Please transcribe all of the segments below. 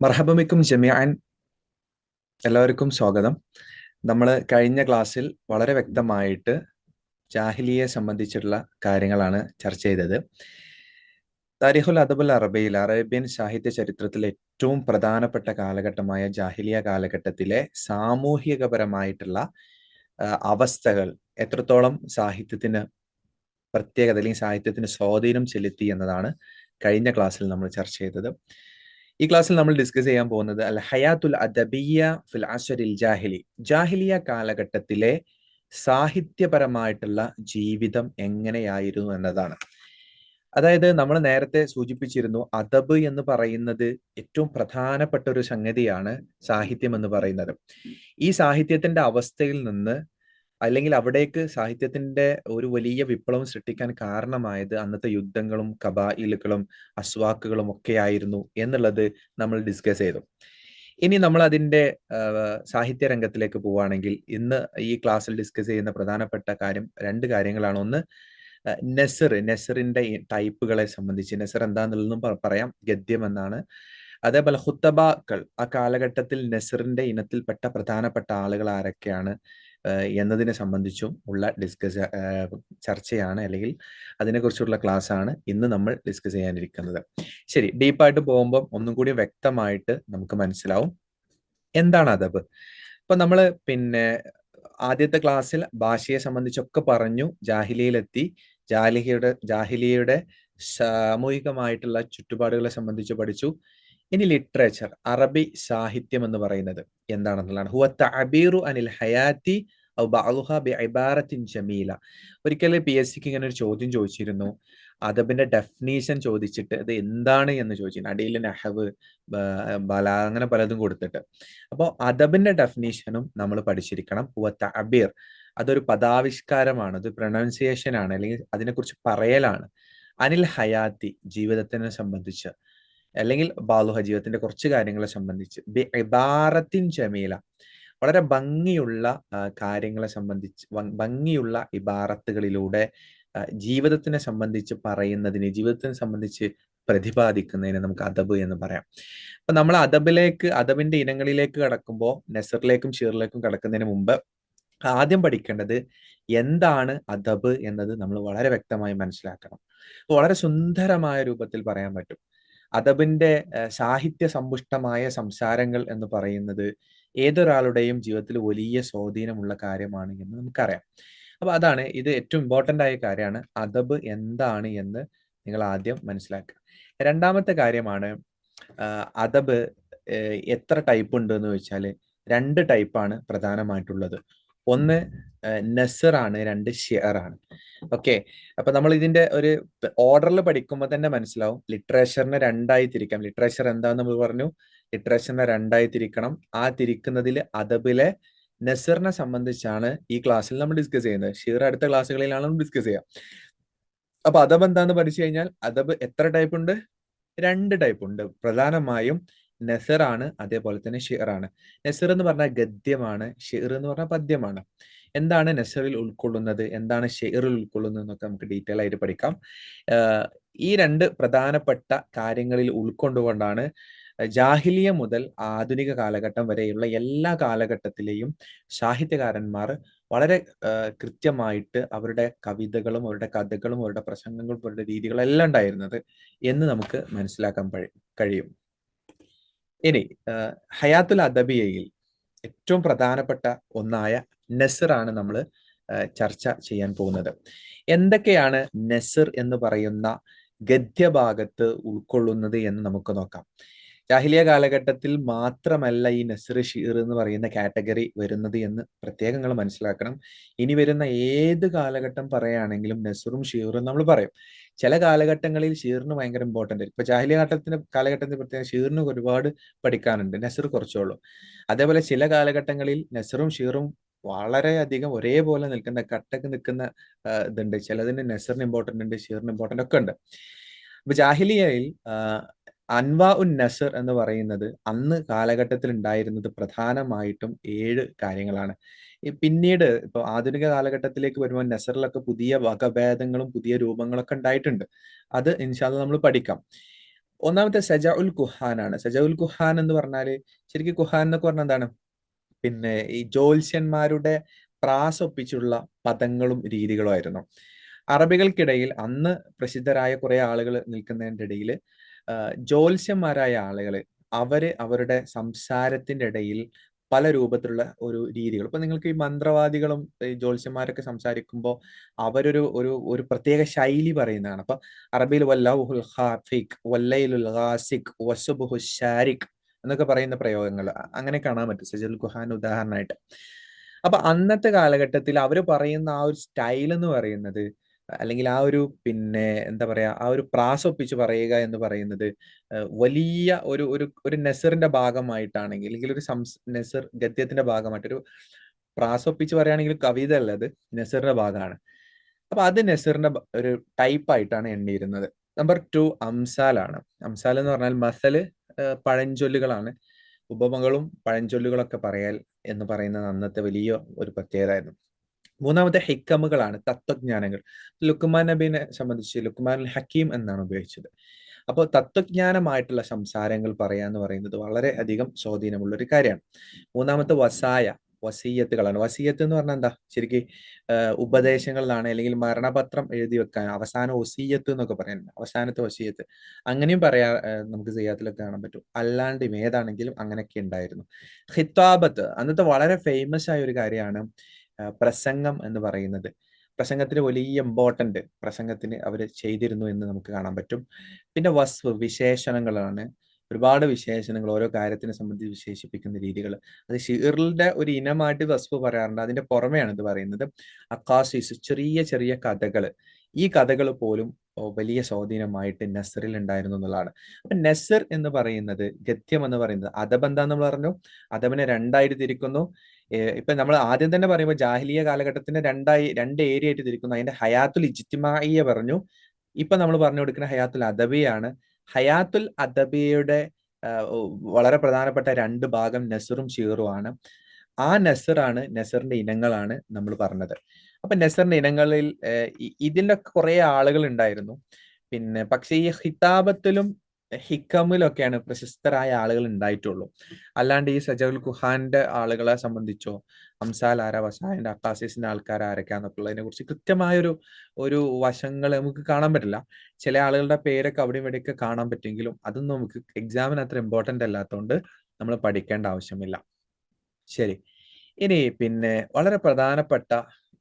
മർഹബമിക്കും ജമിയാൻ, എല്ലാവർക്കും സ്വാഗതം. നമ്മൾ കഴിഞ്ഞ ക്ലാസ്സിൽ വളരെ വ്യക്തമായിട്ട് ജാഹിലിയെ സംബന്ധിച്ചിട്ടുള്ള കാര്യങ്ങളാണ് ചർച്ച ചെയ്തത്. താരിഖുൽ അദബുൽ അറബിയിൽ അറേബ്യൻ സാഹിത്യ ചരിത്രത്തിലെ ഏറ്റവും പ്രധാനപ്പെട്ട കാലഘട്ടമായ ജാഹിലിയ കാലഘട്ടത്തിലെ സാമൂഹികപരമായിട്ടുള്ള അവസ്ഥകൾ എത്രത്തോളം സാഹിത്യത്തിന് പ്രത്യേകത അല്ലെങ്കിൽ സാഹിത്യത്തിന് സ്വാധീനം ചെലുത്തി എന്നതാണ് കഴിഞ്ഞ ക്ലാസ്സിൽ നമ്മൾ ചർച്ച ചെയ്തത്. ഈ ക്ലാസ്സിൽ നമ്മൾ ഡിസ്കസ് ചെയ്യാൻ പോകുന്നത് അൽ ഹയാത്തുൽ അദബിയ ഫിൽ അസ്റിൽ ജാഹിലി, ജാഹിലിയ കാലഘട്ടത്തിലെ സാഹിത്യപരമായിട്ടുള്ള ജീവിതം എങ്ങനെയായിരുന്നു എന്നതാണ്. അതായത് നമ്മൾ നേരത്തെ സൂചിപ്പിച്ചിരുന്നു, അദബ് എന്ന് പറയുന്നത് ഏറ്റവും പ്രധാനപ്പെട്ട ഒരു സംഗതിയാണ് സാഹിത്യം എന്ന് പറയുന്നത്. ഈ സാഹിത്യത്തിന്റെ അവസ്ഥയിൽ നിന്ന് അല്ലെങ്കിൽ അവിടേക്ക് സാഹിത്യത്തിന്റെ ഒരു വലിയ വിപ്ലവം സൃഷ്ടിക്കാൻ കാരണമായത് അന്നത്തെ യുദ്ധങ്ങളും കബായിലുകളും അസ്വാക്കുകളും ഒക്കെ ആയിരുന്നു എന്നുള്ളത് നമ്മൾ ഡിസ്കസ് ചെയ്തു. ഇനി നമ്മൾ അതിന്റെ സാഹിത്യ രംഗത്തിലേക്ക് പോവുകയാണെങ്കിൽ ഇന്ന് ഈ ക്ലാസ്സിൽ ഡിസ്കസ് ചെയ്യുന്ന പ്രധാനപ്പെട്ട കാര്യം രണ്ട് കാര്യങ്ങളാണ്. ഒന്ന്, നെസറിന്റെ ടൈപ്പുകളെ സംബന്ധിച്ച്. നെസർ എന്താന്നുള്ളതും പറയാം, ഗദ്യം എന്നാണ്. അതേപോലെ ഹുത്തബാക്കൾ, ആ കാലഘട്ടത്തിൽ നെസറിന്റെ ഇനത്തിൽപ്പെട്ട പ്രധാനപ്പെട്ട ആളുകൾ ആരൊക്കെയാണ് എന്നതിനെ സംബന്ധിച്ചും ഉള്ള ചർച്ചയാണ്, അല്ലെങ്കിൽ അതിനെക്കുറിച്ചുള്ള ക്ലാസ് ആണ് ഇന്ന് നമ്മൾ ഡിസ്കസ് ചെയ്യാനിരിക്കുന്നത്. ശരി, ഡീപ്പായിട്ട് പോകുമ്പോൾ ഒന്നും കൂടി വ്യക്തമായിട്ട് നമുക്ക് മനസ്സിലാവും എന്താണ് അദബ്. അപ്പൊ നമ്മൾ ആദ്യത്തെ ക്ലാസ്സിൽ ഭാഷയെ സംബന്ധിച്ചൊക്കെ പറഞ്ഞു, ജാഹിലിയയിലെത്തി, ജാഹിലിയയുടെ സാമൂഹികമായിട്ടുള്ള ചുറ്റുപാടുകളെ സംബന്ധിച്ച് പഠിച്ചു. ഇനി ലിറ്ററേച്ചർ, അറബി സാഹിത്യം എന്ന് പറയുന്നത് എന്താണെന്നുള്ളതാണ്. ഹുവ തഅബീറു അനിൽ ഹയാത്തി ഔ ബഅദുഹാ ബിഇബാറത്തിൻ ജമീല. ഒരിക്കൽ PSCക്ക് ഇങ്ങനെ ഒരു ചോദ്യം ചോദിച്ചിരുന്നു, അദബിന്റെ ഡെഫിനീഷൻ ചോദിച്ചിട്ട് അത് എന്താണ് എന്ന് ചോദിച്ചിരുന്നു. അടിയിൽ നഹവ്, ബല, അങ്ങനെ പലതും കൊടുത്തിട്ട്. അപ്പോൾ അദബിന്റെ ഡെഫിനീഷനും നമ്മൾ പഠിച്ചിരിക്കണം. ഹുവ തഅബീർ, അതൊരു പദാവിഷ്കാരമാണ്, അത് പ്രൊനൗൺസിയേഷൻ ആണ്, അല്ലെങ്കിൽ അതിനെക്കുറിച്ച് പറയലാണ്. അനിൽ ഹയാത്തി, ജീവിതത്തിനെ സംബന്ധിച്ച്, അല്ലെങ്കിൽ ബാലുഹ, ജീവിതത്തിന്റെ കുറച്ച് കാര്യങ്ങളെ സംബന്ധിച്ച്. ബി ഇബാറത്തിൻ ജമീല, വളരെ ഭംഗിയുള്ള കാര്യങ്ങളെ സംബന്ധിച്ച്, ഭംഗിയുള്ള ഇബാറത്തുകളിലൂടെ ജീവിതത്തിനെ സംബന്ധിച്ച് പറയുന്നതിന്, ജീവിതത്തിനെ സംബന്ധിച്ച് പ്രതിപാദിക്കുന്നതിന് നമുക്ക് അദബ് എന്ന് പറയാം. അപ്പൊ നമ്മൾ അദബിന്റെ ഇനങ്ങളിലേക്ക് കടക്കുമ്പോൾ, നെസറിലേക്കും ഷീറിലേക്കും കടക്കുന്നതിന് മുമ്പ് ആദ്യം പഠിക്കേണ്ടത് എന്താണ് അദബ് എന്നത് നമ്മൾ വളരെ വ്യക്തമായി മനസ്സിലാക്കണം. വളരെ സുന്ദരമായ രൂപത്തിൽ പറയാൻ പറ്റും. അദബിന്റെ സാഹിത്യ സമ്പുഷ്ടമായ സംസാരങ്ങൾ എന്ന് പറയുന്നത് ഏതൊരാളുടെയും ജീവിതത്തിൽ വലിയ സ്വാധീനമുള്ള കാര്യമാണ് എന്ന് നമുക്കറിയാം. അപ്പൊ അതാണ്, ഇത് ഏറ്റവും ഇമ്പോർട്ടന്റ് ആയ കാര്യമാണ്. അദബ് എന്താണ് എന്ന് നിങ്ങൾ ആദ്യം മനസ്സിലാക്കുക. രണ്ടാമത്തെ കാര്യമാണ്, അദബ് എത്ര ടൈപ്പ് ഉണ്ട് എന്ന് വെച്ചാൽ രണ്ട് ടൈപ്പാണ് പ്രധാനമായിട്ടുള്ളത്. ഒന്ന് നസർ ആണ്, രണ്ട് ഷിയർ ആണ്. ഓക്കെ, അപ്പൊ നമ്മൾ ഇതിന്റെ ഒരു ഓർഡറിൽ പഠിക്കുമ്പോൾ തന്നെ മനസ്സിലാവും. ലിറ്ററേച്ചറിനെ രണ്ടായി തിരിക്കാം. ലിറ്ററേച്ചർ എന്താന്ന് നമ്മൾ പറഞ്ഞു, ലിറ്ററേച്ചറിനെ രണ്ടായി തിരിക്കണം. ആ തിരിക്കുന്നതിൽ അദബിലെ നസറിനെ സംബന്ധിച്ചാണ് ഈ ക്ലാസ്സിൽ നമ്മൾ ഡിസ്കസ് ചെയ്യുന്നത്. ഷിയർ അടുത്ത ക്ലാസ്സുകളിലാണ് നമ്മൾ ഡിസ്കസ് ചെയ്യുക. അപ്പൊ അദബ് എന്താന്ന് പഠിച്ചു കഴിഞ്ഞാൽ, അദബ് എത്ര ടൈപ്പ് ഉണ്ട്? രണ്ട് ടൈപ്പ് ഉണ്ട്. പ്രധാനമായും നെസർ ആണ്, അതേപോലെ തന്നെ ഷിയർ ആണ്. നെസർ എന്ന് പറഞ്ഞാൽ ഗദ്യമാണ്, ഷിയർ എന്ന് പറഞ്ഞാൽ പദ്യമാണ്. എന്താണ് നെസറിൽ ഉൾക്കൊള്ളുന്നത്, എന്താണ് ഷിയറിൽ ഉൾക്കൊള്ളുന്നത് എന്നൊക്കെ നമുക്ക് ഡീറ്റെയിൽ ആയിട്ട് പഠിക്കാം. ഈ രണ്ട് പ്രധാനപ്പെട്ട കാര്യങ്ങളിൽ ഉൾക്കൊണ്ടുകൊണ്ടാണ് ജാഹിലിയ മുതൽ ആധുനിക കാലഘട്ടം വരെയുള്ള എല്ലാ കാലഘട്ടത്തിലെയും സാഹിത്യകാരന്മാർ വളരെ കൃത്യമായിട്ട് അവരുടെ കവിതകളും അവരുടെ കഥകളും അവരുടെ പ്രസംഗങ്ങളും അവരുടെ രീതികളും എല്ലാം ഉണ്ടായിരുന്നത് എന്ന് നമുക്ക് മനസ്സിലാക്കാൻ കഴിയും. ഇനി ഹയാത്തുൽ അദബിയയിൽ ഏറ്റവും പ്രധാനപ്പെട്ട ഒന്നായ നെസറാണ് നമ്മൾ ചർച്ച ചെയ്യാൻ പോകുന്നത്. എന്തൊക്കെയാണ് നെസർ എന്ന് പറയുന്ന ഗദ്യഭാഗത്ത് ഉൾക്കൊള്ളുന്നത് എന്ന് നമുക്ക് നോക്കാം. ജാഹിലിയ കാലഘട്ടത്തിൽ മാത്രമല്ല ഈ നസ്ർ ഷീർ എന്ന് പറയുന്ന കാറ്റഗറി വരുന്നത് എന്ന് പ്രത്യേകം നിങ്ങൾ മനസ്സിലാക്കണം. ഇനി വരുന്ന ഏത് കാലഘട്ടം പറയുകയാണെങ്കിലും നസ്റും ഷീറും നമ്മൾ പറയും. ചില കാലഘട്ടങ്ങളിൽ ഷീറിന് ഭയങ്കര ഇമ്പോർട്ടൻ്റ് ആയിരിക്കും. ഇപ്പൊ ജാഹിലിയ കാലഘട്ടത്തിന് പ്രത്യേകം ഷീറിന് ഒരുപാട് പഠിക്കാനുണ്ട്, നസ്ർ കുറച്ചോളൂ. അതേപോലെ ചില കാലഘട്ടങ്ങളിൽ നസ്റും ഷീറും വളരെയധികം ഒരേപോലെ നിൽക്കുന്ന, കട്ടക്ക് നിൽക്കുന്ന ഇതുണ്ട്. ചിലതിന് നസറിന് ഇമ്പോർട്ടൻ്റ് ഉണ്ട്, ഷീറിന് ഇമ്പോർട്ടൻ്റ് ഒക്കെ ഉണ്ട്. അപ്പൊ ജാഹിലിയയിൽ അൻവാ ഉൻ നസർ എന്ന് പറയുന്നത് അന്ന് കാലഘട്ടത്തിൽ ഉണ്ടായിരുന്നത് പ്രധാനമായിട്ടും 7 കാര്യങ്ങളാണ്. പിന്നീട് ഇപ്പൊ ആധുനിക കാലഘട്ടത്തിലേക്ക് വരുമ്പോൾ നസറിലൊക്കെ പുതിയ വകഭേദങ്ങളും പുതിയ രൂപങ്ങളൊക്കെ ഉണ്ടായിട്ടുണ്ട്. അത് ഇൻഷാ അല്ലാഹ് നമ്മൾ പഠിക്കാം. ഒന്നാമത്തെ സജ ഉൽ കുഹാൻ ആണ്. സജ ഉൽ കുഹാൻ എന്ന് പറഞ്ഞാല് ശരിക്കും കുഹാൻ എന്നൊക്കെ പറഞ്ഞാൽ എന്താണ്, പിന്നെ ഈ ജ്യോത്സ്യന്മാരുടെ പ്രാസ ഒപ്പിച്ചുള്ള പദങ്ങളും രീതികളും ആയിരുന്നു. അറബികൾക്കിടയിൽ അന്ന് പ്രസിദ്ധരായ കുറെ ആളുകൾ നിൽക്കുന്നതിൻ്റെ ഇടയിൽ ജ്യോത്സ്യന്മാരായ ആളുകൾ അവര് അവരുടെ സംസാരത്തിന്റെ ഇടയിൽ പല രൂപത്തിലുള്ള ഒരു രീതികൾ, ഇപ്പൊ നിങ്ങൾക്ക് ഈ മന്ത്രവാദികളും ഈ ജ്യോത്സ്യന്മാരൊക്കെ സംസാരിക്കുമ്പോൾ അവരൊരു ഒരു ഒരു പ്രത്യേക ശൈലി പറയുന്നതാണ്. അപ്പൊ അറബിയിൽ വല്ലൗഹുൽ ഖാഫിക് വല്ലൈലുൽ ഖാസിക് വസുബ്ഹു ശാരിക് എന്നൊക്കെ പറയുന്ന പ്രയോഗങ്ങൾ അങ്ങനെ കാണാൻ പറ്റും സജൽ ഖുഹാൻ ഉദാഹരണമായിട്ട്. അപ്പൊ അന്നത്തെ കാലഘട്ടത്തിൽ അവർ പറയുന്ന ആ ഒരു സ്റ്റൈൽ എന്ന് പറയുന്നത്, അല്ലെങ്കിൽ ആ ഒരു പിന്നെ എന്താ പറയാ ആ ഒരു പ്രാസൊപ്പിച്ച് പറയുക എന്ന് പറയുന്നത് വലിയ ഒരു ഒരു ഒരു നെസറിന്റെ ഭാഗമായിട്ടാണെങ്കിൽ, അല്ലെങ്കിൽ ഒരു നെസർ ഗദ്യത്തിന്റെ ഭാഗമായിട്ട് ഒരു പ്രാസൊപ്പിച്ച് പറയുകയാണെങ്കിൽ കവിത അല്ല, അത് നെസറിന്റെ ഭാഗമാണ്. അപ്പൊ അത് നെസറിന്റെ ഒരു ടൈപ്പ് ആയിട്ടാണ് എണ്ണിയിരുന്നത്. നമ്പർ 2 അംസാലാണ്. അംസാൽ എന്ന് പറഞ്ഞാൽ മസല് പഴഞ്ചൊല്ലുകളാണ്. ഉപമകളും പഴഞ്ചൊല്ലുകളൊക്കെ പറയാൽ എന്ന് പറയുന്നത് അന്നത്തെ വലിയ ഒരു പ്രത്യേകതയായിരുന്നു. മൂന്നാമത്തെ ഹിക്കമുകളാണ്, തത്വജ്ഞാനങ്ങൾ. ലുക്മാൻ നബീനെ സംബന്ധിച്ച് ലുക്മാൻ ഹക്കീം എന്നാണ് ഉപയോഗിച്ചത്. അപ്പോൾ തത്വജ്ഞാനമായിട്ടുള്ള സംസാരങ്ങൾ പറയാന്ന് പറയുന്നത് വളരെ അധികം സ്വാധീനമുള്ള ഒരു കാര്യമാണ്. മൂന്നാമത്തെ വസായ, വസീയത്തുകളാണ്. വസീയത്ത് എന്ന് പറഞ്ഞാൽ എന്താ, ശരിക്കും ഉപദേശങ്ങളിലാണ്, അല്ലെങ്കിൽ മരണപത്രം എഴുതി വെക്കാൻ അവസാന വസീയത്ത് എന്നൊക്കെ പറയുന്നത്, അവസാനത്തെ വസീയത്ത് അങ്ങനെയും പറയാ നമുക്ക് സിയാത്തിലൊക്കെ കാണാൻ പറ്റും. അല്ലാണ്ട് ഏതാണെങ്കിലും അങ്ങനെയൊക്കെ ഉണ്ടായിരുന്നു. ഖിത്താബത്ത് അന്നത്തെ വളരെ ഫേമസ് ആയ ഒരു കാര്യമാണ് പ്രസംഗം എന്ന് പറയുന്നത്. പ്രസംഗത്തിന് വലിയ ഇമ്പോർട്ടന്റ് പ്രസംഗത്തിന് അവർ ചെയ്തിരുന്നു എന്ന് നമുക്ക് കാണാൻ പറ്റും. പിന്നെ വസ്ഫ്, വിശേഷണങ്ങളാണ്. ഒരുപാട് വിശേഷണങ്ങൾ ഓരോ കാര്യത്തിനെ സംബന്ധിച്ച് വിശേഷിപ്പിക്കുന്ന രീതികൾ, അത് ഷിറിന്റെ ഒരു ഇനമായിട്ട് വസ്ഫ് പറയാറുണ്ട്. അതിന്റെ പുറമെയാണ് ഇത് പറയുന്നത്. അക്കാസിസ്, ചെറിയ ചെറിയ കഥകൾ. ഈ കഥകൾ പോലും വലിയ സ്വാധീനമായിട്ട് നസറിൽ ഉണ്ടായിരുന്നു എന്നുള്ളതാണ്. അപ്പൊ നസർ എന്ന് പറയുന്നത്, ഗദ്യം എന്ന് പറയുന്നത്, അദബ് എന്താന്ന് നമ്മൾ പറഞ്ഞു, അദബിനെ രണ്ടായിട്ട് തിരിക്കുന്നു. ഇപ്പൊ നമ്മൾ ആദ്യം തന്നെ പറയുമ്പോൾ ജാഹിലിയ കാലഘട്ടത്തിന് രണ്ട് ഏരിയ ആയിട്ട് തിരിക്കുന്നു. അതിന്റെ ഹയാത്തുൽ ഇജ്തിമാഇയ്യ പറഞ്ഞു. ഇപ്പൊ നമ്മൾ പറഞ്ഞു കൊടുക്കുന്ന ഹയാത്തുൽ അദബിയാണ്. ഹയാത്തുൽ അദബിയുടെ വളരെ പ്രധാനപ്പെട്ട രണ്ട് ഭാഗം നസറും ഷീറും ആണ്. ആ നസറാണ്, നസറിന്റെ ഇനങ്ങളാണ് നമ്മൾ പറഞ്ഞത്. അപ്പൊ നസറിന്റെ ഇനങ്ങളിൽ ഇതിന്റെ കുറെ ആളുകൾ ഉണ്ടായിരുന്നു. പിന്നെ പക്ഷേ ഈ ഹിതാബത്തിലും ഹിക്കമിലൊക്കെയാണ് പ്രശസ്തരായ ആളുകൾ ഉണ്ടായിട്ടുള്ളൂ. അല്ലാണ്ട് ഈ സജഉൽ ഖുഹാന്റെ ആളുകളെ സംബന്ധിച്ചോ അംസാൽ ആര, വസായന്റെ, അക്കാസിസിന്റെ ആൾക്കാർ ആരൊക്കെയാന്നൊക്കെ ഉള്ളതിനെ കുറിച്ച് കൃത്യമായൊരു ഒരു വശങ്ങൾ നമുക്ക് കാണാൻ പറ്റില്ല. ചില ആളുകളുടെ പേരൊക്കെ അവിടെയും ഇവിടെയൊക്കെ കാണാൻ പറ്റുമെങ്കിലും അതൊന്നും നമുക്ക് എക്സാമിന് അത്ര ഇമ്പോർട്ടന്റ് അല്ലാത്തതുകൊണ്ട് നമ്മൾ പഠിക്കേണ്ട ആവശ്യമില്ല. ശരി. ഇനി പിന്നെ വളരെ പ്രധാനപ്പെട്ട,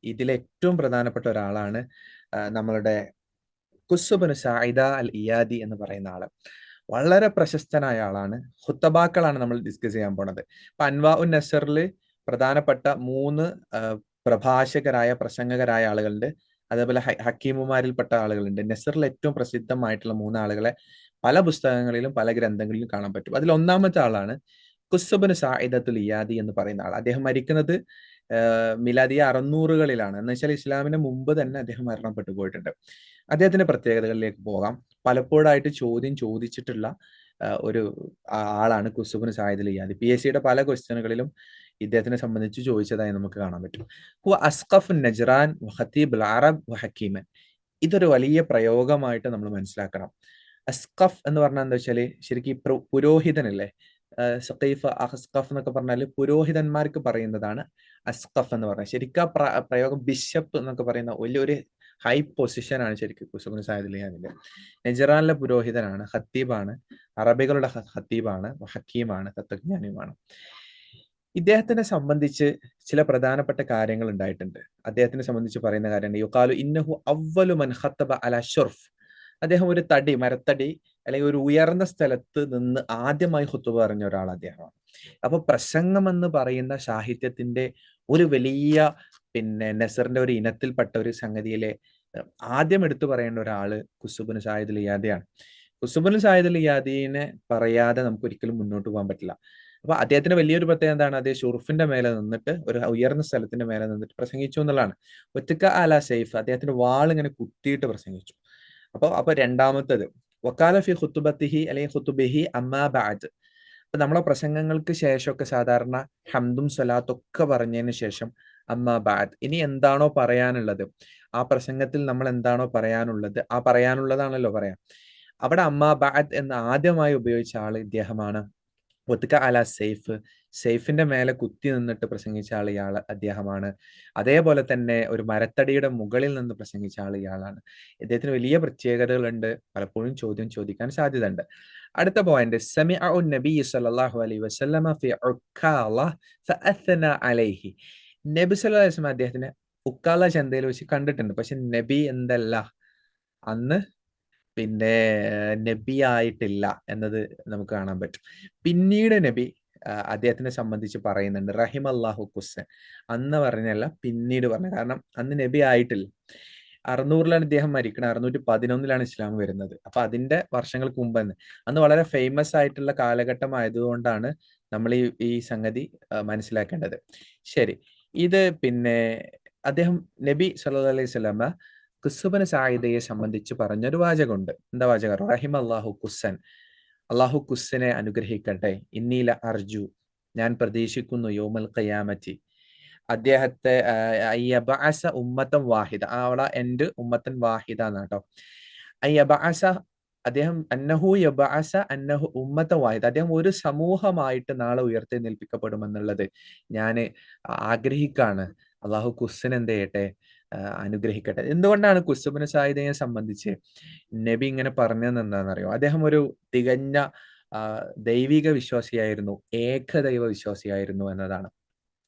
ഇതിലെ ഏറ്റവും പ്രധാനപ്പെട്ട ഒരാളാണ് നമ്മളുടെ ഖുസ്ബിന് സായിദ അൽ ഇയാദി എന്ന് പറയുന്ന ആള്. വളരെ പ്രശസ്തനായ ആളാണ്. ഖുത്തബാക്കളാണ് നമ്മൾ ഡിസ്കസ് ചെയ്യാൻ പോണത്. ഇപ്പൊ അൻവാ ഉൻ നസറിൽ പ്രധാനപ്പെട്ട 3 പ്രഭാഷകരായ, പ്രസംഗകരായ ആളുകളുണ്ട്. അതേപോലെ ഹക്കീമുമാരിൽപ്പെട്ട ആളുകളുണ്ട്. നസറിൽ ഏറ്റവും പ്രസിദ്ധമായിട്ടുള്ള 3 ആളുകളെ പല പുസ്തകങ്ങളിലും പല ഗ്രന്ഥങ്ങളിലും കാണാൻ പറ്റും. അതിൽ ഒന്നാമത്തെ ആളാണ് ഖുസ്ബിന് സായിദത്തുൽ ഇയാദി എന്ന് പറയുന്ന ആൾ. അദ്ദേഹം മരിക്കുന്നത് മിലാദിയ 600കളിലാണ്. എന്ന് വെച്ചാൽ ഇസ്ലാമിന് മുമ്പ് തന്നെ അദ്ദേഹം മരണപ്പെട്ടു പോയിട്ടുണ്ട്. അദ്ദേഹത്തിന്റെ പ്രത്യേകതകളിലേക്ക് പോകാം. പലപ്പോഴായിട്ട് ചോദ്യം ചോദിച്ചിട്ടുള്ള ഒരു ആളാണ് ഖുസ്ബിന് സായിദുൽ ഇയാദി. PSCയുടെ പല ക്വസ്റ്റ്യനുകളിലും ഇദ്ദേഹത്തിനെ സംബന്ധിച്ച് ചോദിച്ചതായി നമുക്ക് കാണാൻ പറ്റും. ഹുവ അസ്ഖഫ് നജ്റാൻ ഖതീബ് അൽ അറബ് വഹക്കീമൻ. ഇതൊരു വലിയ പ്രയോഗമായിട്ട് നമ്മൾ മനസ്സിലാക്കണം. അസ്ഖഫ് എന്ന് പറഞ്ഞാൽ എന്താ വെച്ചാല് ശരിക്കും പുരോഹിതനല്ലേ, സഖീഫ് അസ്ഖഫ് എന്നൊക്കെ പറഞ്ഞാൽ പുരോഹിതന്മാർക്ക് പറയുന്നതാണ് അസ്ഖഫ് എന്ന് പറഞ്ഞാൽ. ശരിക്കും ആ പ്രയോഗം ബിഷപ്പ് എന്നൊക്കെ പറയുന്ന വലിയൊരു ഹൈ പൊസിഷനാണ് ശരിക്കും ഖുസ്ബിന് സായിദുൽ ഇയാദിന്റെ. നജറാനിലെ പുരോഹിതനാണ്, ഖത്തീബാണ്, അറബികളുടെ ഖത്തീബാണ്, ഹക്കീമാണ്, തത്വജ്ഞാനിയുമാണ്. ഇദ്ദേഹത്തിനെ സംബന്ധിച്ച് ചില പ്രധാനപ്പെട്ട കാര്യങ്ങൾ ഉണ്ടായിട്ടുണ്ട്. അദ്ദേഹത്തിനെ സംബന്ധിച്ച് പറയുന്ന കാര്യമാണ് യുഖാലു ഇന്നഹു അവ്വലു മൻ ഖത്തബ അല ഷുർഫ്. അദ്ദേഹം ഒരു മരത്തടി അല്ലെങ്കിൽ ഒരു ഉയർന്ന സ്ഥലത്ത് നിന്ന് ആദ്യമായി ഖുത്ബ പറഞ്ഞ ഒരാൾ അദ്ദേഹമാണ്. അപ്പൊ പ്രസംഗം എന്ന് പറയുന്ന സാഹിത്യത്തിന്റെ ഒരു വലിയ പിന്നെ നസറിന്റെ ഒരു ഇനത്തിൽപ്പെട്ട ഒരു സംഗതിയിലെ ആദ്യം എടുത്തു പറയേണ്ട ഒരാള് ഖുസ്ബിന് സായിദുൽ ഇയാദിയാണ്. ഖുസ്ബിന് സായിദുൽ ഇയാദിനെ പറയാതെ നമുക്ക് ഒരിക്കലും മുന്നോട്ട് പോകാൻ പറ്റില്ല. അപ്പൊ അദ്ദേഹത്തിന് വലിയൊരു പ്രത്യേകത എന്താണ്, അദ്ദേഹം ഷുർഫിന്റെ മേലെ നിന്നിട്ട്, ഒരു ഉയർന്ന സ്ഥലത്തിന്റെ മേലെ നിന്നിട്ട് പ്രസംഗിച്ചു എന്നുള്ളതാണ്. ഒറ്റക്ക അല സൈഫ്, അദ്ദേഹത്തിന്റെ വാൾ ഇങ്ങനെ കുത്തിയിട്ട് പ്രസംഗിച്ചു. അപ്പൊ രണ്ടാമത്തത് വക്കാല ഫി ഖുതുബത്തിഹി അല്ലെങ്കിൽ ഖുതുബിഹി അമ്മാ ബഅദ്. അപ്പൊ നമ്മളെ പ്രസംഗങ്ങൾക്ക് ശേഷമൊക്കെ സാധാരണ ഹംദും സ്വലാത്തും ഒക്കെ പറഞ്ഞതിന് ശേഷം അമ്മാ ബഅദ്, ഇനി എന്താണോ പറയാനുള്ളത്, ആ പ്രസംഗത്തിൽ നമ്മൾ എന്താണോ പറയാനുള്ളത്, ആ പറയാനുള്ളതാണല്ലോ പറയാം. അവിടെ അമ്മാ ബഅദ് എന്ന് ആദ്യമായി ഉപയോഗിച്ച ആൾ ഇദ്ദേഹമാണ്. ഒത്തുക അല സെയ്ഫ്, സെയ്ഫിന്റെ മേലെ കുത്തി നിന്നിട്ട് പ്രസംഗിച്ച ആൾ അദ്ദേഹമാണ്. അതേപോലെ തന്നെ ഒരു മരത്തടിയുടെ മുകളിൽ നിന്ന് പ്രസംഗിച്ച ആൾ ഇയാളാണ്. ഇദ്ദേഹത്തിന് വലിയ പ്രത്യേകതകളുണ്ട്, പലപ്പോഴും ചോദ്യം ചോദിക്കാൻ സാധ്യതയുണ്ട്. അടുത്ത പോയിന്റ്, സമിഅ നബി സല്ലല്ലാഹു അലൈഹി വസല്ലമ ഫി ഉക്കാള ഫഅത്ന അലൈഹി. നബി സല്ലല്ലാഹു അലൈഹി വസല്ലം അദ്ദേഹത്തിന് ഉക്കാള ചന്തയിൽ വെച്ച് കണ്ടിട്ടുണ്ട്. പക്ഷെ നബി എന്തല്ല, അന്ന് പിന്നെ നബി ആയിട്ടില്ല എന്നത് നമുക്ക് കാണാൻ പറ്റും. പിന്നീട് നബി അദ്ദേഹത്തിനെ സംബന്ധിച്ച് പറയുന്നുണ്ട്, റഹിം അള്ളാഹു കുസ്സൻ. അന്ന് പറഞ്ഞല്ല, പിന്നീട് പറഞ്ഞു. കാരണം അന്ന് നബി ആയിട്ടില്ല. 600-ലാണ് ഇദ്ദേഹം മരിക്കുന്നത്, 611-ലാണ് ഇസ്ലാം വരുന്നത്. അപ്പൊ അതിന്റെ വർഷങ്ങൾക്ക് മുമ്പ് തന്നെ, അന്ന് വളരെ ഫേമസ് ആയിട്ടുള്ള കാലഘട്ടം ആയതുകൊണ്ടാണ് നമ്മൾ ഈ സംഗതി മനസ്സിലാക്കേണ്ടത്. ശരി, ഇത് പിന്നെ അദ്ദേഹം നബി സല്ലല്ലാഹു അലൈഹി വസല്ലമ ഖുസ്ബിന് സായിദയെ സംബന്ധിച്ച് പറഞ്ഞൊരു വാചകമുണ്ട്. എന്താ വാചകം? റഹിം അള്ളാഹു കുസ്സൻ, അള്ളാഹു കുസ്സിനെ അനുഗ്രഹിക്കട്ടെ. ഇന്നീല അർജു, ഞാൻ പ്രതീക്ഷിക്കുന്നു, യൗമൽ ഖിയാമത്തി, അദ്ദേഹത്തെ അയ്യബഅസ ഉമ്മത്തൻ വാഹിദ, അവിടെ എൻഡ് ഉമ്മത്തൻ വാഹിദ എന്നാട്ടോ. അയ്യബഅസ, അദ്ദേഹം അന്നഹു യബഅസ അന്നഹു ഉമ്മത്തൻ വാഹിദ, അദ്ദേഹം ഒരു സമൂഹമായിട്ട് നാളെ ഉയർത്തെഴുന്നേൽപ്പിക്കപ്പെടുമെന്നുള്ളത് ഞാൻ ആഗ്രഹിക്കാണ്. അള്ളാഹു കുസ്സിന് എന്ത് ചെയ്യട്ടെ, അനുഗ്രഹിക്കട്ടെ. എന്തുകൊണ്ടാണ് കുസ്ബിന് സായിദയെ സംബന്ധിച്ച് നബി ഇങ്ങനെ പറഞ്ഞതെന്ന് എന്താണെന്നറിയോ? അദ്ദേഹം ഒരു തികഞ്ഞ ദൈവിക വിശ്വാസിയായിരുന്നു, ഏകദൈവ വിശ്വാസിയായിരുന്നു എന്നതാണ്.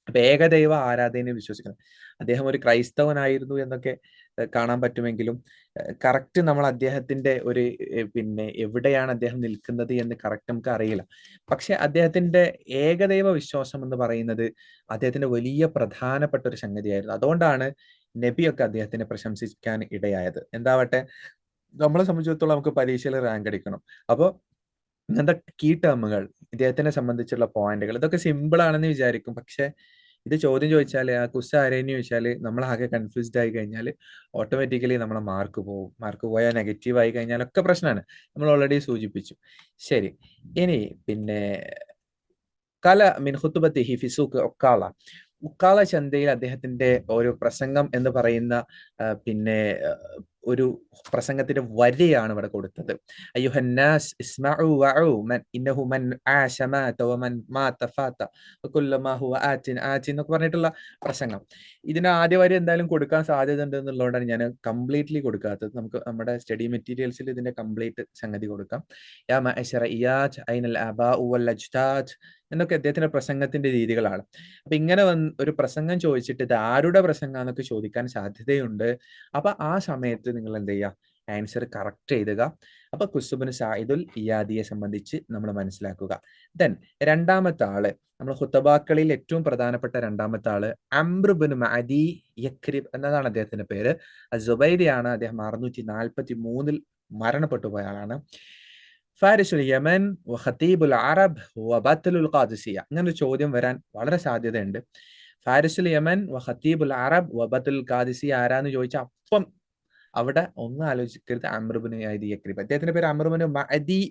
അപ്പൊ ഏകദൈവ ആരാധനയെ വിശ്വസിക്കണം. അദ്ദേഹം ഒരു ക്രൈസ്തവനായിരുന്നു എന്നൊക്കെ കാണാൻ പറ്റുമെങ്കിലും കറക്റ്റ് നമ്മൾ അദ്ദേഹത്തിന്റെ ഒരു പിന്നെ എവിടെയാണ് അദ്ദേഹം നിൽക്കുന്നത് എന്ന് കറക്റ്റ് നമുക്ക് അറിയില്ല. പക്ഷെ അദ്ദേഹത്തിന്റെ ഏകദൈവ വിശ്വാസം എന്ന് പറയുന്നത് അദ്ദേഹത്തിന്റെ വലിയ പ്രധാനപ്പെട്ട ഒരു സംഗതിയായിരുന്നു. അതുകൊണ്ടാണ് നബിയൊക്കെ അദ്ദേഹത്തിനെ പ്രശംസിക്കാൻ ഇടയായത്. എന്താവട്ടെ, നമ്മളെ സംബന്ധിച്ചിടത്തോളം നമുക്ക് പരീക്ഷയിൽ റാങ്ക് അടിക്കണം. അപ്പോൾ ഇങ്ങനത്തെ കീ ടേമുകൾ, ഇദ്ദേഹത്തിനെ സംബന്ധിച്ചുള്ള പോയിന്റുകൾ, ഇതൊക്കെ സിമ്പിൾ ആണെന്ന് വിചാരിക്കും. പക്ഷെ ഇത് ചോദ്യം ചോദിച്ചാൽ, ആ ക്വസ്റ്റ്യൻ ആരെന്ന് ചോദിച്ചാൽ നമ്മൾ ആകെ കൺഫ്യൂസ്ഡ് ആയി കഴിഞ്ഞാൽ ഓട്ടോമാറ്റിക്കലി നമ്മളെ മാർക്ക് പോകും. മാർക്ക് പോയാൽ നെഗറ്റീവ് ആയി കഴിഞ്ഞാലൊക്കെ പ്രശ്നമാണ്. നമ്മൾ ഓൾറെഡി സൂചിപ്പിച്ചു. ശരി, ഇനി പിന്നെ കല മിൻ ഖുത്ബത്തിഹി ഫി സൂഖ് ഉക്കാള, ഉക്കാള ചന്തയിൽ അദ്ദേഹത്തിന്റെ ഒരു പ്രസംഗം എന്ന് പറയുന്ന പിന്നെ ഒരു പ്രസംഗത്തിന്റെ വരിയാണ് ഇവിടെ കൊടുത്തത്. അയ്യുഹന്നാസ് ഇസ്മഉ വഉ മൻ ഇന്നഹു മൻ ആശ മാത വമൻ മാത ഫാത വകുല്ലമാ ഹുവ ആതിൻ ആതിൻ എന്നൊക്കെ പറഞ്ഞിട്ടുള്ള പ്രസംഗം. ഇതിന് ആദ്യ വരി എന്തായാലും കൊടുക്കാൻ സാധ്യത ഉണ്ട് എന്നുള്ളതുകൊണ്ടാണ് ഞാൻ കംപ്ലീറ്റ്ലി കൊടുക്കാത്തത്. നമുക്ക് നമ്മുടെ സ്റ്റഡി മെറ്റീരിയൽസിൽ ഇതിന്റെ കംപ്ലീറ്റ് സംഗതി കൊടുക്കാം. യാ മഅശറ ഇയാജ് ഐനൽ ആബാഉ വൽ അജ്ദാദ് എന്നൊക്കെ അദ്ദേഹത്തിന്റെ പ്രസംഗത്തിന്റെ രീതികളാണ്. അപ്പൊ ഇങ്ങനെ ഒരു പ്രസംഗം ചോദിച്ചിട്ട് ഇത് ആരുടെ പ്രസംഗാന്നൊക്കെ ചോദിക്കാൻ സാധ്യതയുണ്ട്. അപ്പൊ ആ സമയത്ത് നിങ്ങൾ എന്ത് ചെയ്യുക, ആൻസർ കറക്റ്റ് എഴുതുക. അപ്പൊ ഖുസ്ബിന് സായിദുൽ ഇയാദിയെ സംബന്ധിച്ച് നമ്മൾ മനസ്സിലാക്കുക. ദെൻ രണ്ടാമത്തെ ആള്, നമ്മൾ ഖുത്തബാക്കളിൽ ഏറ്റവും പ്രധാനപ്പെട്ട രണ്ടാമത്തെ ആള് അംർ ബിൻ മഅദി യക്രിബ് എന്നതാണ് അദ്ദേഹത്തിന്റെ പേര്. സുബൈരിയാണ്. അദ്ദേഹം 643 മരണപ്പെട്ടു പോയ ആളാണ്. ഫാരിസുൽ യമൻ വ ഖതീബുൽ അറബ് വ ബത്ലുൽ ഖാദിസിയ, അങ്ങനെ ഒരു ചോദ്യം വരാൻ വളരെ സാധ്യതയുണ്ട്. ഫാരിസുൽ യമൻ വ ഖതീബുൽ അറബ് വ ബത്ലുൽ ഖാദിസിയ ആരാന്ന് ചോദിച്ചാൽ അപ്പം അവിടെ ഒന്നും ആലോചിക്കരുത്, അംർ ബിൻ മഅദി യക്രിബ്. അദ്ദേഹത്തിന്റെ പേര് അംർ ബിൻ മഅദി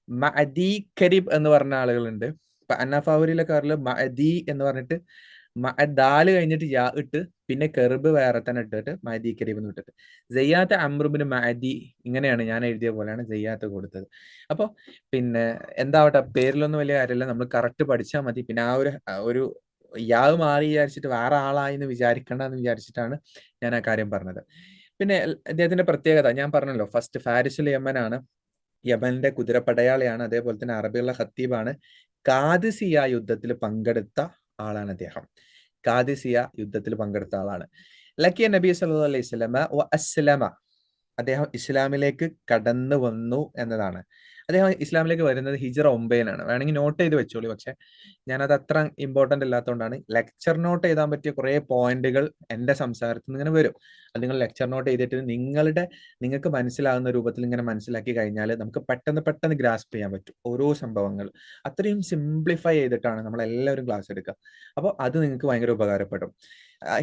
മഅദി കരീബ് എന്ന് പറഞ്ഞ ആളുകളുണ്ട്. ഇപ്പൊ അന്നഫാവൂരിലൊക്കെ മഅദി എന്ന് പറഞ്ഞിട്ട് ദാല് കഴിഞ്ഞിട്ട് യാ ഇട്ട് പിന്നെ കെർബ് വേറെ തന്നെ ഇട്ടിട്ട് മഅദി കരീബ് എന്ന് ഇട്ടിട്ട്, സയ്യാത്ത് അംർ ബിൻ മഅദി, ഇങ്ങനെയാണ് ഞാൻ എഴുതിയ പോലെയാണ് സയ്യാത്ത് കൊടുത്തത്. അപ്പൊ പിന്നെ എന്താവട്ടെ, പേരിലൊന്നും വലിയ കാര്യമില്ല, നമ്മൾ കറക്റ്റ് പഠിച്ചാൽ മതി. പിന്നെ ഒരു യാവ് മാറി വിചാരിച്ചിട്ട് വേറെ ആളായി എന്ന് വിചാരിക്കണ്ട എന്ന് വിചാരിച്ചിട്ടാണ് ഞാൻ ആ കാര്യം പറഞ്ഞത്. പിന്നെ അദ്ദേഹത്തിന്റെ പ്രത്യേകത ഞാൻ പറഞ്ഞല്ലോ, ഫസ്റ്റ് ഫാരിസുൽ യമനാണ്, യമന്റെ കുതിരപ്പടയാളിയാണ്, അതേപോലെ തന്നെ അറബിയുള്ള ഖത്തീബാണ്. ഖാദിസിയ യുദ്ധത്തിൽ പങ്കെടുത്ത ആളാണ് അദ്ദേഹം. ഖാദിസിയ യുദ്ധത്തിൽ പങ്കെടുത്ത ആളാണ്. ലക്കിയ നബി സല്ലല്ലാഹു അലൈഹി വസല്ലമ വ അസ്ലമ, അദ്ദേഹം ഇസ്ലാമിലേക്ക് കടന്നു വന്നു എന്നതാണ്. അദ്ദേഹം ഇസ്ലാമിലേക്ക് വരുന്നത് ഹിജ്റ 9-ലാണ്. വേണമെങ്കിൽ നോട്ട് ചെയ്ത് വെച്ചോളൂ. പക്ഷെ ഞാനത് അത്ര ഇമ്പോർട്ടന്റ് അല്ലാത്തതുകൊണ്ടാണ്. ലെക്ചർ നോട്ട് എഴുതാൻ പറ്റിയ കുറെ പോയിന്റുകൾ എന്റെ സംസാരത്തിൽ നിന്ന് ഇങ്ങനെ വരും. അത് നിങ്ങൾ ലെക്ചർ നോട്ട് ചെയ്തിട്ട് നിങ്ങൾക്ക് മനസ്സിലാകുന്ന രൂപത്തിൽ ഇങ്ങനെ മനസ്സിലാക്കി കഴിഞ്ഞാൽ നമുക്ക് പെട്ടെന്ന് ഗ്രാസ്പ് ചെയ്യാൻ പറ്റും ഓരോ സംഭവങ്ങൾ. അത്രയും സിംപ്ലിഫൈ ചെയ്തിട്ടാണ് നമ്മൾ എല്ലാവരും ക്ലാസ് എടുക്കുക. അപ്പോൾ അത് നിങ്ങൾക്ക് ഭയങ്കര ഉപകാരപ്പെടും.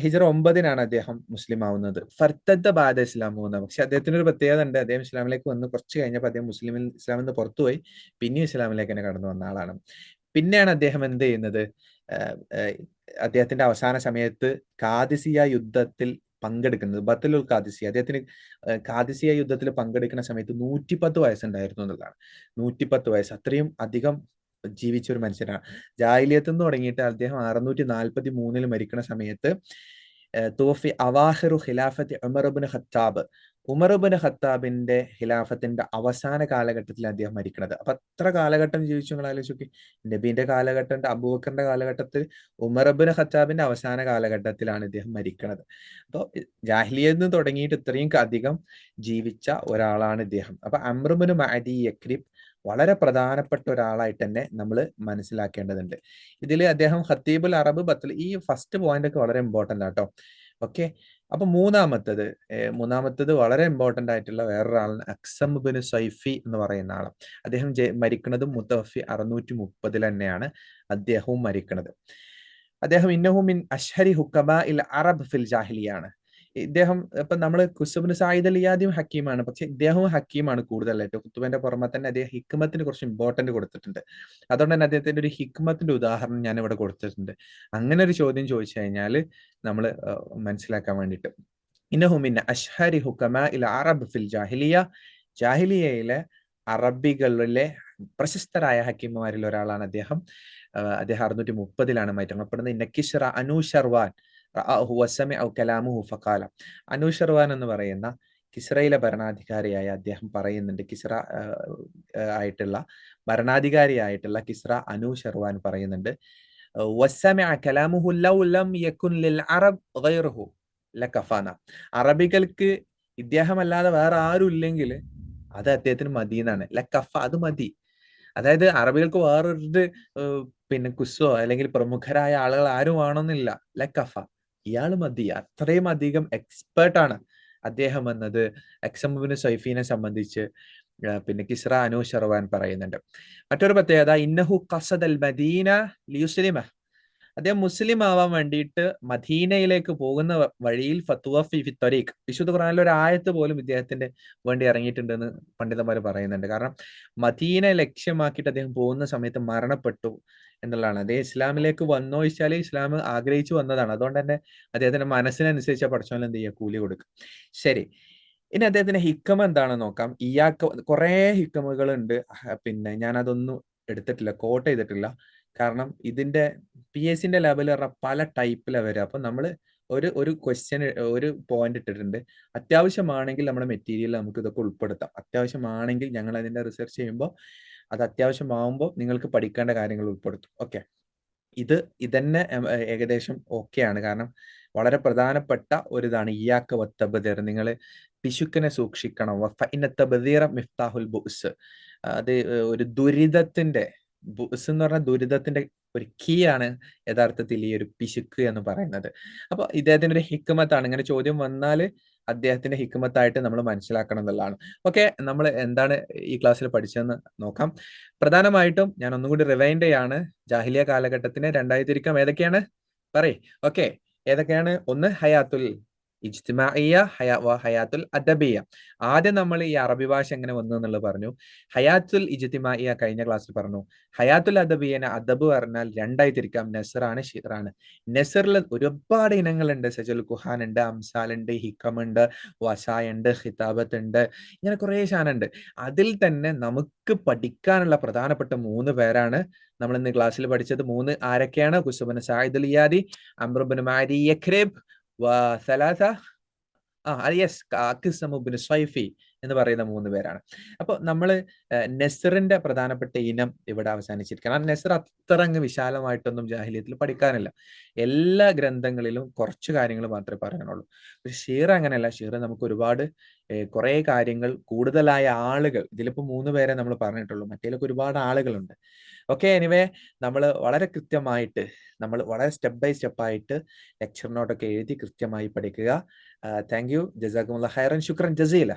ഹിജ്റ 9-നാണ് അദ്ദേഹം മുസ്ലിം ആവുന്നത്. ഫർത്തദ്ദ ബാദ ഇസ്ലാം പോകുന്നത്. പക്ഷെ അദ്ദേഹത്തിന് ഒരു പ്രത്യേകത ഉണ്ട്. അദ്ദേഹം ഇസ്ലാമിലേക്ക് വന്ന് കുറച്ച് കഴിഞ്ഞപ്പോൾ അദ്ദേഹം ഇസ്ലാമിൽ നിന്ന് പുറത്തുപോയി, പിന്നെയും ഇസ്ലാമിലേക്ക് തന്നെ കടന്നു വന്ന ആളാണ്. പിന്നെയാണ് അദ്ദേഹം എന്ത് ചെയ്യുന്നത്, അദ്ദേഹത്തിന്റെ അവസാന സമയത്ത് ഖാദിസിയ യുദ്ധത്തിൽ പങ്കെടുക്കുന്നത്. ബത്ലുൽ ഖാദിസിയ, അദ്ദേഹത്തിന് ഖാദിസിയ യുദ്ധത്തിൽ പങ്കെടുക്കുന്ന സമയത്ത് 110 വയസ്സുണ്ടായിരുന്നു എന്നുള്ളതാണ്. 110 വയസ്സ്, അത്രയും അധികം ജീവിച്ച ഒരു മനുഷ്യനാണ്. ജാഹിലിയത്ത് നിന്ന് തുടങ്ങിയിട്ട് അദ്ദേഹം 643 മരിക്കുന്ന സമയത്ത് തോഫി അവാഹിറു ഖിലാഫത്തി ഉമർ ഇബ്നു ഖത്താബ്, ഉമർ ഇബ്നു ഖത്താബിന്റെ ഖിലാഫത്തിന്റെ അവസാന കാലഘട്ടത്തിൽ അദ്ദേഹം മരിക്കുന്നത്. അപ്പൊ അത്ര കാലഘട്ടം ജീവിച്ചു, നിങ്ങൾ ആലോചിച്ച്. നബീന്റെ കാലഘട്ടം, അബൂബക്കറിന്റെ കാലഘട്ടത്തിൽ, ഉമർ ഇബ്നു ഖത്താബിന്റെ അവസാന കാലഘട്ടത്തിലാണ് ഇദ്ദേഹം മരിക്കുന്നത്. അപ്പോൾ ജാഹിലിയയിൽ നിന്ന് തുടങ്ങിയിട്ട് ഇത്രയും അധികം ജീവിച്ച ഒരാളാണ് ഇദ്ദേഹം. അപ്പൊ അംർ ഇബ്നു മഅദി യക്രിബ് വളരെ പ്രധാനപ്പെട്ട ഒരാളായിട്ട് തന്നെ നമ്മൾ മനസ്സിലാക്കേണ്ടതുണ്ട്. ഇതിൽ അദ്ദേഹം ഖത്തീബുൽ അറബ് ബത്ൽ, ഈ ഫസ്റ്റ് പോയിന്റ് ഒക്കെ വളരെ ഇമ്പോർട്ടന്റ് ആട്ടോ. ഓക്കെ, അപ്പൊ മൂന്നാമത്തത് വളരെ ഇമ്പോർട്ടന്റ് ആയിട്ടുള്ള വേറൊരാളാണ് അക്സം ബിൻ സൈഫി എന്ന് പറയുന്ന ആള്. അദ്ദേഹം മരിക്കുന്നത് മുത്തവഫി 630 തന്നെയാണ് അദ്ദേഹവും മരിക്കുന്നത്. അദ്ദേഹം ഇന്നഹു മിൻ അഷ്ഹരി ഹുക്കബാ ഇൽ അറബ് ഫിൽ ജാഹിലിയാണ്. ഇദ്ദേഹം ഇപ്പൊ നമ്മള് ഖുസ്ബിന് സായിദ് അൽ ഇയാദിയും ഹക്കീമാണ്, പക്ഷെ ഇദ്ദേഹവും ഹക്കീമാണ് കൂടുതലായിട്ട്. ഖുത്തുബിന്റെ പുറമെ തന്നെ അദ്ദേഹം ഹിക്മത്തിന് കുറച്ച് ഇമ്പോർട്ടന്റ് കൊടുത്തിട്ടുണ്ട്. അതുകൊണ്ട് തന്നെ അദ്ദേഹത്തിന്റെ ഒരു ഹിക്മത്തിന്റെ ഉദാഹരണം ഞാൻ ഇവിടെ കൊടുത്തിട്ടുണ്ട്. അങ്ങനെ ഒരു ചോദ്യം ചോദിച്ചു കഴിഞ്ഞാൽ നമ്മൾ മനസ്സിലാക്കാൻ വേണ്ടിയിട്ട്, ഇന്നഹു മിൻ അഷ്ഹരി ഹുക്കമാ ഇൽ അറബ് ഫിൽ ജാഹിലിയ, ജാഹിലിയയിലെ അറബികളിലെ പ്രശസ്തരായ ഹക്കീമുമാരിൽ ഒരാളാണ് അദ്ദേഹം. അദ്ദേഹം 630 മരണപ്പെടുന്നത്. ഇന്ന കിസ്റ അനൂഷർവാൻ കലാമുഹു ഫഖാല, അനൂഷർവാൻ എന്ന് പറയുന്ന കിസ്രയിലെ ഭരണാധികാരിയായ അദ്ദേഹം പറയുന്നുണ്ട്, കിസ്ര ആയിട്ടുള്ള ഭരണാധികാരിയായിട്ടുള്ള കിസ്ര അനൂഷർവാൻ പറയുന്നുണ്ട്, വസമിഅ കലാമുഹു ലൗ ലം യകുൻ ലിൽ അറബ് ഗൈറുഹു ലകഫാന, അറബികൾക്ക് ഇദ്ദേഹമല്ലാതെ വേറെ ആരും ഇല്ലെങ്കിൽ അത് അദ്ദേഹത്തിന് മതി എന്നാണ്. ലക്കഫ, അത് മതി. അതായത് അറബികൾക്ക് വേറൊരു പിന്നെ കുസ്സോ അല്ലെങ്കിൽ പ്രമുഖരായ ആളുകൾ ആരും വേണമെന്നില്ല. ലക്കഫ, ഇയാൾ മതി. അത്രയും അധികം എക്സ്പേർട്ടാണ് അദ്ദേഹം എന്നത് അക്സം ബിൻ സൈഫിനെ സംബന്ധിച്ച് പിന്നെ കിസ്ര അനൂഷർവാൻ പറയുന്നുണ്ട്. മറ്റൊരു പ്രത്യേകത, ഇന്നഹു ഖസദൽ മദീന ലിയുസ്ലിമ, അദ്ദേഹം മുസ്ലിം ആവാൻ വേണ്ടിയിട്ട് മദീനയിലേക്ക് പോകുന്ന വഴിയിൽ ഫത്വഫി ഫി ത്വരീഖ്, വിശുദ്ധ ഖുർആനിലെ ഒരു ആയത്ത് പോലും ഇദ്ദേഹത്തിന്റെ വേണ്ടി ഇറങ്ങിയിട്ടുണ്ടെന്ന് പണ്ഡിതന്മാർ പറയുന്നുണ്ട്. കാരണം മദീന ലക്ഷ്യമാക്കിയിട്ട് അദ്ദേഹം പോകുന്ന സമയത്ത് മരണപ്പെട്ടു എന്നുള്ളതാണ്. അദ്ദേഹം ഇസ്ലാമിലേക്ക് വന്നോ ചോദിച്ചാൽ ഇസ്ലാം ആഗ്രഹിച്ചു വന്നതാണ്. അതുകൊണ്ട് തന്നെ അദ്ദേഹത്തിന്റെ മനസ്സിനനുസരിച്ച് പഠിച്ചോൻ എന്ത് ചെയ്യുക, കൂലി കൊടുക്കും. ശരി, ഇനി അദ്ദേഹത്തിന്റെ ഹിക്കമ എന്താണെന്ന് നോക്കാം. ഇയാൾക്ക് കുറെ ഹിക്കമുകൾ ഉണ്ട്. പിന്നെ ഞാൻ അതൊന്നും എടുത്തിട്ടില്ല, കോട്ട് ചെയ്തിട്ടില്ല. കാരണം ഇതിന്റെ PSCന്റെ ലെവൽ പറഞ്ഞാൽ പല ടൈപ്പിലാണ് വരിക. അപ്പൊ നമ്മൾ ഒരു ക്വസ്റ്റ്യൻ, ഒരു പോയിന്റ് ഇട്ടിട്ടുണ്ട്. അത്യാവശ്യമാണെങ്കിൽ നമ്മുടെ മെറ്റീരിയൽ നമുക്ക് ഇതൊക്കെ ഉൾപ്പെടുത്താം. അത്യാവശ്യമാണെങ്കിൽ ഞങ്ങൾ അതിന്റെ റിസർച്ച് ചെയ്യുമ്പോൾ അത് അത്യാവശ്യമാവുമ്പോൾ നിങ്ങൾക്ക് പഠിക്കേണ്ട കാര്യങ്ങൾ ഉൾപ്പെടുത്തും. ഓക്കെ, ഇതന്നെ ഏകദേശം ഓക്കെയാണ്. കാരണം വളരെ പ്രധാനപ്പെട്ട ഒരു ഇതാണ് ഇയ്യാക്ക വത്തബദീർ, നിങ്ങൾ പിശുക്കിനെ സൂക്ഷിക്കണം. മിഫ്താഹുൽ ബുഅ്സ്, അത് ഒരു ദുരിതത്തിന്റെ, ബുഅ്സ് എന്ന് പറഞ്ഞാൽ ദുരിതത്തിന്റെ ഒരു കീ ആണ് യഥാർത്ഥത്തിൽ ഈ ഒരു പിശുക്ക് എന്ന് പറയുന്നത്. അപ്പൊ ഇദ്ദേഹത്തിന്റെ ഒരു ഹിക്മത്താണ്. ഇങ്ങനെ ചോദ്യം വന്നാൽ അദ്ദേഹത്തിന്റെ ഹിക്മത്തായിട്ട് നമ്മൾ മനസ്സിലാക്കണം എന്നുള്ളതാണ്. ഓക്കെ, നമ്മൾ എന്താണ് ഈ ക്ലാസ്സിൽ പഠിച്ചതെന്ന് നോക്കാം. പ്രധാനമായിട്ടും ഞാൻ ഒന്നുകൂടി റിവൈൻഡ് ചെയ്യാണ്. ജാഹിലിയ കാലഘട്ടത്തിനെ രണ്ടായി തിരിക്കാം. ഏതൊക്കെയാണ് പറയ്. ഓക്കെ, ഏതൊക്കെയാണ്? ഒന്ന് ഹയാത്തുൽ ഇജ്തിമാഇയ്യ, ഹയാത്തുൽ അദബിയ. ആദ്യം നമ്മൾ ഈ അറബി ഭാഷ എങ്ങനെ വന്നു എന്നുള്ളത് പറഞ്ഞു. ഹയാത്തുൽ ഇജ്തിമാഇയ്യ കഴിഞ്ഞ ക്ലാസ്സിൽ പറഞ്ഞു. ഹയാത്തുൽ അദബിയനെ, അദബ് പറഞ്ഞാൽ രണ്ടായി തിരിക്കാം, നെസറാണ്, ഷിറാണ്. നെസറിൽ ഒരുപാട് ഇനങ്ങളുണ്ട്. സജൽ ഖുഹാൻ ഉണ്ട്, അംസാൽ ഉണ്ട്, ഹിക്കം ഉണ്ട്, വസായ ഉണ്ട്, ഖിതാബത്ത് ഉണ്ട്, ഇങ്ങനെ കുറെ സാധനമുണ്ട്. അതിൽ തന്നെ നമുക്ക് പഠിക്കാനുള്ള പ്രധാനപ്പെട്ട 3 പേരാണ് നമ്മൾ ഇന്ന് ക്ലാസ്സിൽ പഠിച്ചത്. 3 ആരൊക്കെയാണ്? ഖുസ്ബിൻ സായിദ് അൽ ഇയാദി, അംർ ഇബ്നു മഅദി യക്രിബ്, വസലാസ അക്സം ഇബ്നു സൈഫി എന്ന് പറയുന്ന 3 പേരാണ്. അപ്പൊ നമ്മൾ നെസറിന്റെ പ്രധാനപ്പെട്ട ഇനം ഇവിടെ അവസാനിച്ചിരിക്കണം. നെസർ അത്ര അങ്ങ് വിശാലമായിട്ടൊന്നും ജാഹിലിയത്തിൽ പഠിക്കാനില്ല. എല്ലാ ഗ്രന്ഥങ്ങളിലും കുറച്ച് കാര്യങ്ങൾ മാത്രമേ പറയാനുള്ളൂ. പക്ഷെ ഷീർ അങ്ങനെയല്ല. ഷീർ നമുക്ക് ഒരുപാട് കുറെ കാര്യങ്ങൾ, കൂടുതലായ ആളുകൾ, ഇതിലിപ്പോ 3 പേരെ നമ്മൾ പറഞ്ഞിട്ടുള്ളൂ, മറ്റേലൊക്കെ ഒരുപാട് ആളുകളുണ്ട്. ഓക്കെ, എനിവേ നമ്മൾ വളരെ കൃത്യമായിട്ട്, നമ്മൾ വളരെ സ്റ്റെപ്പ് ബൈ സ്റ്റെപ്പ് ആയിട്ട് ലെക്ചർ നോട്ടൊക്കെ എഴുതി കൃത്യമായി പഠിക്കുക. താങ്ക് യു, ജസാക്കുമുല്ലാഹ് ഖൈറൻ, ശുക്രൻ ജസീല.